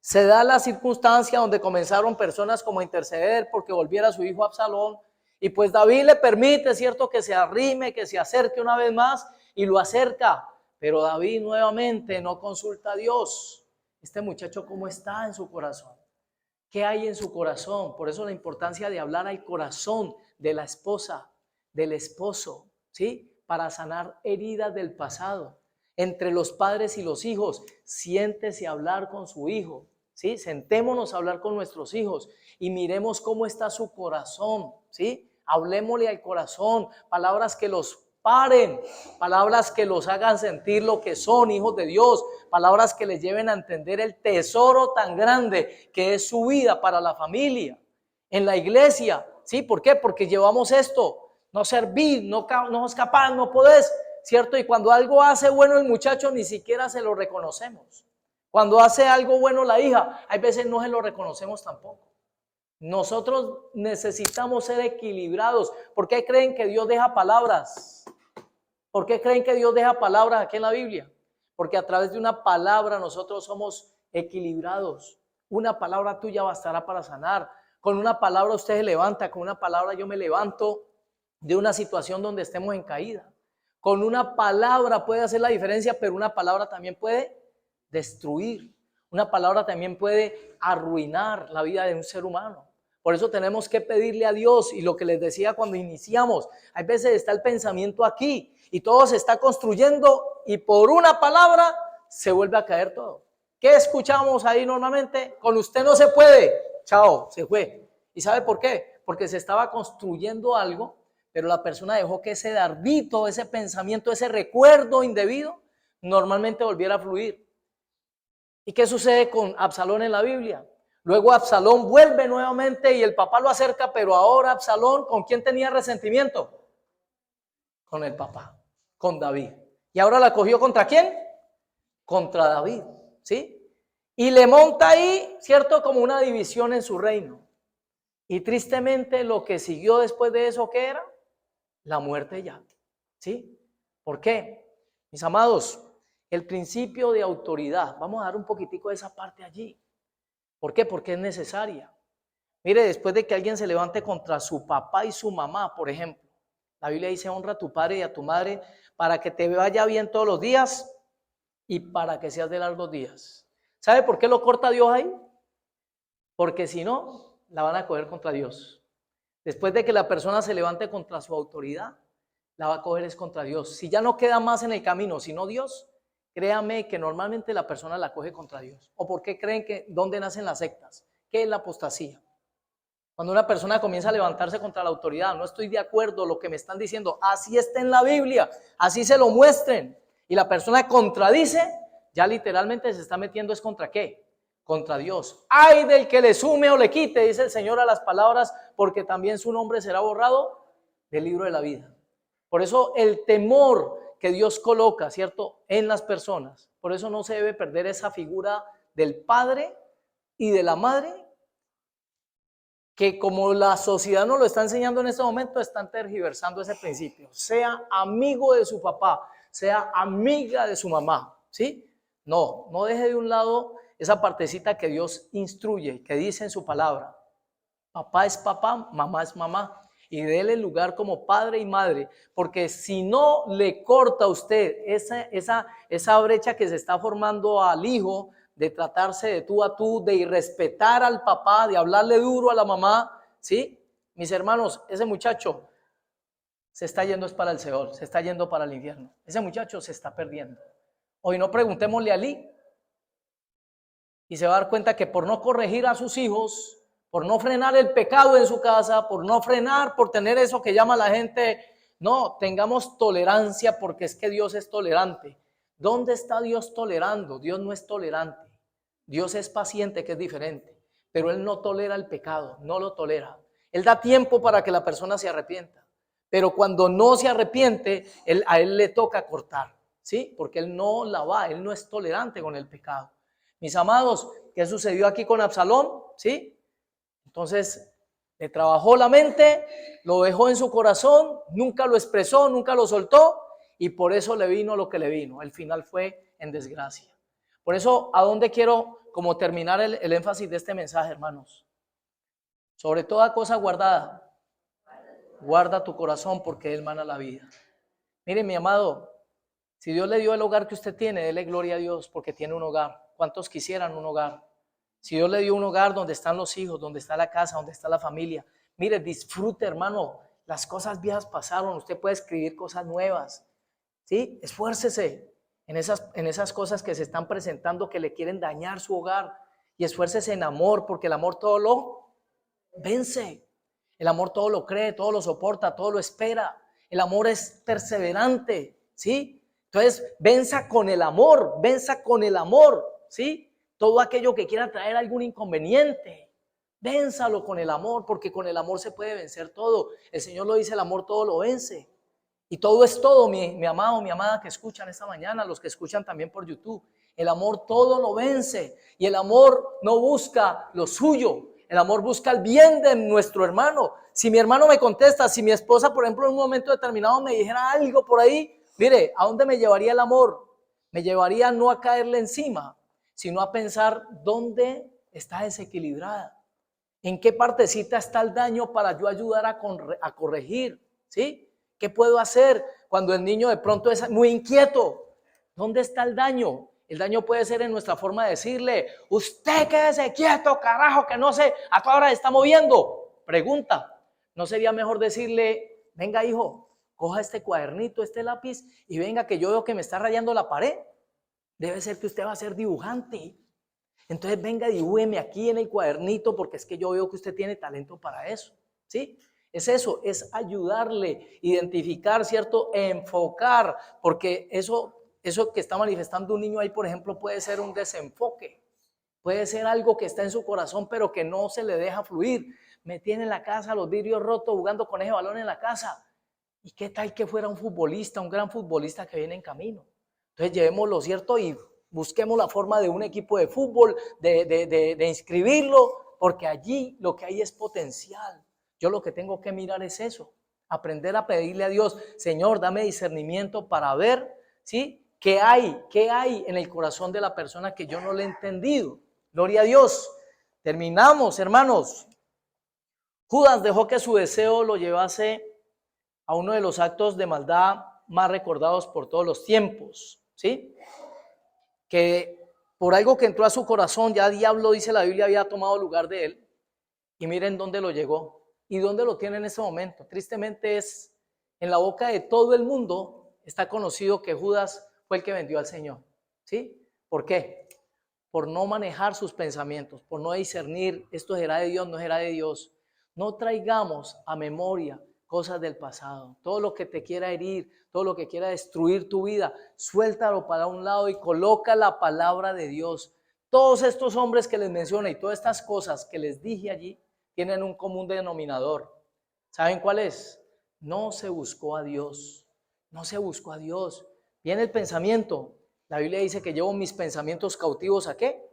se da la circunstancia donde comenzaron personas como a interceder porque volviera su hijo Absalón. Y pues David le permite, ¿cierto?, que se arrime, que se acerque una vez más, y lo acerca. Pero David nuevamente no consulta a Dios. Este muchacho, ¿cómo está en su corazón? ¿Qué hay en su corazón? Por eso la importancia de hablar al corazón de la esposa, del esposo, ¿sí? Para sanar heridas del pasado. Entre los padres y los hijos, siéntese a hablar con su hijo, ¿sí? Sentémonos a hablar con nuestros hijos y miremos cómo está su corazón, ¿sí? Hablemosle al corazón, palabras que los paren, palabras que los hagan sentir lo que son hijos de Dios, palabras que les lleven a entender el tesoro tan grande que es su vida para la familia, en la iglesia, ¿sí? ¿Por qué? Porque llevamos esto, no servir, no es capaz, no podés, ¿cierto? Y cuando algo hace bueno el muchacho ni siquiera se lo reconocemos. Cuando hace algo bueno la hija, hay veces no se lo reconocemos tampoco. Nosotros necesitamos ser equilibrados. ¿Por qué creen que Dios deja palabras? ¿Por qué creen que Dios deja palabras aquí en la Biblia? Porque a través de una palabra nosotros somos equilibrados. Una palabra tuya bastará para sanar. Con una palabra usted se levanta, con una palabra yo me levanto de una situación donde estemos en caída. Con una palabra puede hacer la diferencia, pero una palabra también puede destruir. Una palabra también puede arruinar la vida de un ser humano. Por eso tenemos que pedirle a Dios, y lo que les decía cuando iniciamos, hay veces está el pensamiento aquí y todo se está construyendo y por una palabra se vuelve a caer todo. ¿Qué escuchamos ahí normalmente? Con usted no se puede. Chao, se fue. ¿Y sabe por qué? Porque se estaba construyendo algo, pero la persona dejó que ese dardito, ese pensamiento, ese recuerdo indebido, normalmente volviera a fluir. ¿Y qué sucede con Absalón en la Biblia? Luego Absalón vuelve nuevamente y el papá lo acerca, pero ahora Absalón, ¿con quién tenía resentimiento? Con el papá, con David. ¿Y ahora la cogió contra quién? Contra David, ¿sí? Y le monta ahí, ¿cierto? Como una división en su reino. Y tristemente lo que siguió después de eso, ¿qué era? La muerte ya, ¿sí? ¿Por qué? Mis amados, el principio de autoridad, vamos a dar un poquitico de esa parte allí. ¿Por qué? Porque es necesaria. Mire, después de que alguien se levante contra su papá y su mamá, por ejemplo, la Biblia dice: honra a tu padre y a tu madre para que te vaya bien todos los días y para que seas de largos días. ¿Sabe por qué lo corta Dios ahí? Porque si no, la van a coger contra Dios. Después de que la persona se levante contra su autoridad, la va a coger es contra Dios. Si ya no queda más en el camino, sino Dios, créame que normalmente la persona la coge contra Dios. ¿O por qué creen que dónde nacen las sectas? ¿Qué es la apostasía? Cuando una persona comienza a levantarse contra la autoridad, no estoy de acuerdo, lo que me están diciendo, así está en la Biblia, así se lo muestren, y la persona contradice, ya literalmente se está metiendo es contra ¿qué? Contra Dios. Ay del que le sume o le quite, dice el Señor a las palabras, porque también su nombre será borrado del libro de la vida. Por eso el temor que Dios coloca, ¿cierto?, en las personas, por eso no se debe perder esa figura del padre y de la madre que como la sociedad nos lo está enseñando en este momento, están tergiversando ese principio. Sea amigo de su papá, sea amiga de su mamá, ¿sí? No deje de un lado esa partecita que Dios instruye, que dice en su palabra. Papá es papá, mamá es mamá. Y déle lugar como padre y madre, porque si no le corta a usted esa brecha que se está formando al hijo, de tratarse de tú a tú, de irrespetar al papá, de hablarle duro a la mamá, ¿sí? Mis hermanos, ese muchacho se está yendo es para el Seol, se está yendo para el infierno. Ese muchacho se está perdiendo. Hoy no preguntémosle a Ali y se va a dar cuenta que por no corregir a sus hijos, por no frenar el pecado en su casa, por no frenar, por tener eso que llama la gente, no, tengamos tolerancia porque es que Dios es tolerante. ¿Dónde está Dios tolerando? Dios no es tolerante. Dios es paciente, que es diferente, pero Él no tolera el pecado, no lo tolera. Él da tiempo para que la persona se arrepienta, pero cuando no se arrepiente, a Él le toca cortar, ¿sí? Porque Él no la va, Él no es tolerante con el pecado. Mis amados, ¿qué sucedió aquí con Absalón? ¿Sí? Entonces, le trabajó la mente, lo dejó en su corazón, nunca lo expresó, nunca lo soltó, y por eso le vino lo que le vino. El final fue en desgracia. Por eso, ¿a dónde quiero como terminar el énfasis de este mensaje, hermanos? Sobre toda cosa guardada, guarda tu corazón porque Él mana la vida. Mire, mi amado, si Dios le dio el hogar que usted tiene, dele gloria a Dios porque tiene un hogar. ¿Cuántos quisieran un hogar? Si Dios le dio un hogar donde están los hijos, donde está la casa, donde está la familia, mire, disfrute, hermano. Las cosas viejas pasaron, usted puede escribir cosas nuevas, ¿sí? Esfuércese en esas cosas que se están presentando que le quieren dañar su hogar, y esfuércese en amor, porque el amor todo lo vence. El amor todo lo cree, todo lo soporta, todo lo espera. El amor es perseverante, ¿sí? Entonces, venza con el amor, ¿sí? Todo aquello que quiera traer algún inconveniente, vénzalo con el amor, porque con el amor se puede vencer todo. El Señor lo dice, el amor todo lo vence. Y todo es todo, mi amado, mi amada que escuchan esta mañana, los que escuchan también por YouTube. El amor todo lo vence, y el amor no busca lo suyo. El amor busca el bien de nuestro hermano. Si mi hermano me contesta, si mi esposa, por ejemplo, en un momento determinado me dijera algo por ahí, mire, ¿a dónde me llevaría el amor? Me llevaría no a caerle encima, sino a pensar dónde está desequilibrada, en qué partecita está el daño para yo ayudar a corregir, ¿sí? ¿Qué puedo hacer cuando el niño de pronto es muy inquieto? ¿Dónde está el daño? El daño puede ser en nuestra forma de decirle, usted quédese quieto, carajo, que no sé, a toda hora se está moviendo. Pregunta, ¿no sería mejor decirle, venga hijo, coja este cuadernito, este lápiz y venga que yo veo que me está rayando la pared? Debe ser que usted va a ser dibujante. Entonces venga, dibújeme aquí en el cuadernito porque es que yo veo que usted tiene talento para eso, ¿sí? Es eso, es ayudarle, identificar, ¿cierto? Enfocar, porque eso que está manifestando un niño ahí, por ejemplo, puede ser un desenfoque, puede ser algo que está en su corazón pero que no se le deja fluir. Me tiene en la casa los vidrios rotos jugando con ese balón en la casa. ¿Y qué tal que fuera un futbolista, un gran futbolista que viene en camino? Entonces llevémoslo, ¿cierto? Y busquemos la forma de un equipo de fútbol, de inscribirlo, porque allí lo que hay es potencial. Yo lo que tengo que mirar es eso, aprender a pedirle a Dios, Señor, dame discernimiento para ver, ¿sí? ¿Qué hay en el corazón de la persona que yo no le he entendido? Gloria a Dios. Terminamos, hermanos. Judas dejó que su deseo lo llevase a uno de los actos de maldad más recordados por todos los tiempos, ¿sí? Que por algo que entró a su corazón, ya diablo, dice la Biblia, había tomado lugar de él. Y miren dónde lo llegó y dónde lo tiene en ese momento. Tristemente es en la boca de todo el mundo, está conocido que Judas fue el que vendió al Señor, ¿sí? ¿Por qué? Por no manejar sus pensamientos, por no discernir, esto será de Dios, no será de Dios. No traigamos a memoria cosas del pasado. Todo lo que te quiera herir, todo lo que quiera destruir tu vida, suéltalo para un lado y coloca la palabra de Dios. Todos estos hombres que les mencioné y todas estas cosas que les dije allí tienen un común denominador. ¿Saben cuál es? No se buscó a Dios. No se buscó a Dios. Viene el pensamiento. La Biblia dice que llevo mis pensamientos cautivos ¿a qué?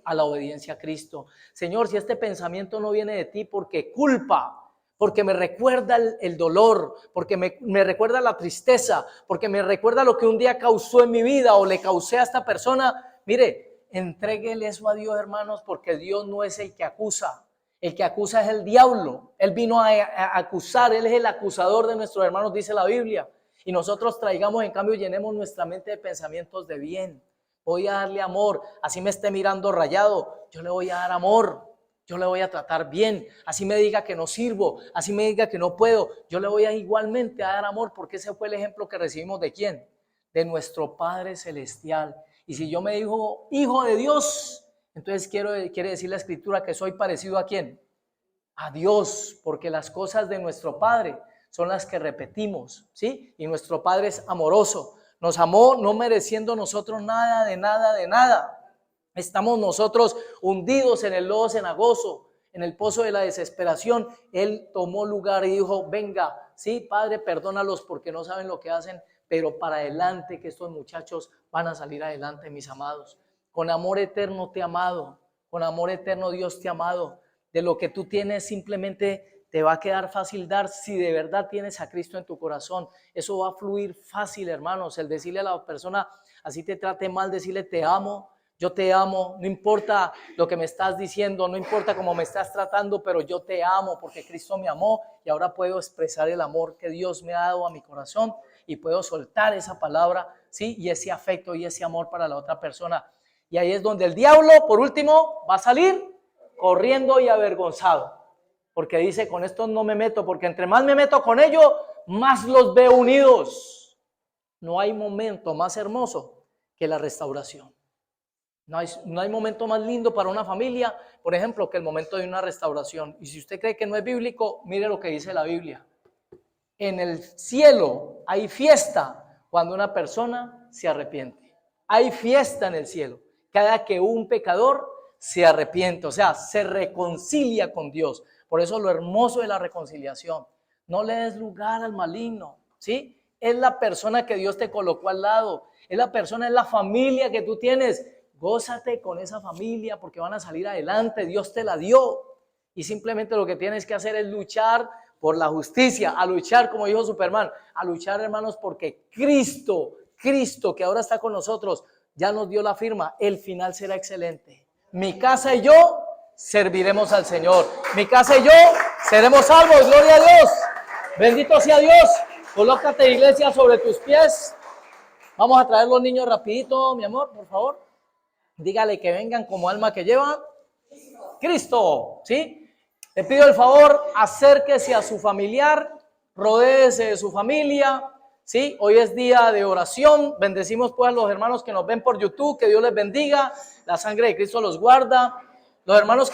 a la obediencia a Cristo. Señor, si este pensamiento no viene de ti, porque culpa, porque me recuerda el dolor, porque me recuerda la tristeza, porque me recuerda lo que un día causó en mi vida o le causé a esta persona. Mire, entréguele eso a Dios, hermanos, porque Dios no es el que acusa. El que acusa es el diablo. Él vino a acusar, él es el acusador de nuestros hermanos, dice la Biblia. Y nosotros traigamos, en cambio, llenemos nuestra mente de pensamientos de bien. Voy a darle amor, así me esté mirando rayado, yo le voy a dar amor. Yo le voy a tratar bien, así me diga que no sirvo, así me diga que no puedo, yo le voy a igualmente a dar amor, porque ese fue el ejemplo que recibimos ¿de quién? De nuestro Padre Celestial. Y si yo me digo hijo de Dios, entonces quiere decir la Escritura que soy parecido ¿a quién? A Dios, porque las cosas de nuestro Padre son las que repetimos, ¿sí? Y nuestro Padre es amoroso, nos amó no mereciendo nosotros nada, de nada, de nada. Estamos nosotros hundidos en el lodo cenagoso, en el pozo de la desesperación. Él tomó lugar y dijo, venga, sí, Padre, perdónalos porque no saben lo que hacen, pero para adelante que estos muchachos van a salir adelante, mis amados. Con amor eterno te he amado, con amor eterno Dios te ha amado. De lo que tú tienes simplemente te va a quedar fácil dar si de verdad tienes a Cristo en tu corazón. Eso va a fluir fácil, hermanos, el decirle a la persona, así te trate mal, decirle te amo. Yo te amo, no importa lo que me estás diciendo, no importa cómo me estás tratando, pero yo te amo porque Cristo me amó y ahora puedo expresar el amor que Dios me ha dado a mi corazón y puedo soltar esa palabra, ¿sí? Y ese afecto y ese amor para la otra persona. Y ahí es donde el diablo, por último, va a salir corriendo y avergonzado, porque dice, con estos no me meto, porque entre más me meto con ellos, más los veo unidos. No hay momento más hermoso que la restauración. No hay momento más lindo para una familia, por ejemplo, que el momento de una restauración. Y si usted cree que no es bíblico, mire lo que dice la Biblia. En el cielo hay fiesta cuando una persona se arrepiente. Hay fiesta en el cielo cada que un pecador se arrepiente, o sea, se reconcilia con Dios. Por eso lo hermoso de la reconciliación. No le des lugar al maligno, ¿sí? Es la persona que Dios te colocó al lado. Es la persona, es la familia que tú tienes. Gózate con esa familia porque van a salir adelante, Dios te la dio y simplemente lo que tienes que hacer es luchar por la justicia, a luchar como dijo Superman, a luchar hermanos porque Cristo que ahora está con nosotros, ya nos dio la firma, el final será excelente. Mi casa y yo serviremos al Señor, mi casa y yo seremos salvos, gloria a Dios, bendito sea Dios. Colócate iglesia sobre tus pies, vamos a traer los niños rapidito, mi amor, por favor. Dígale que vengan como alma que lleva Cristo, ¿sí? Le pido el favor, acérquese a su familiar, rodéese de su familia, ¿sí? Hoy es día de oración, bendecimos pues a los hermanos que nos ven por YouTube, que Dios les bendiga, la sangre de Cristo los guarda, los hermanos que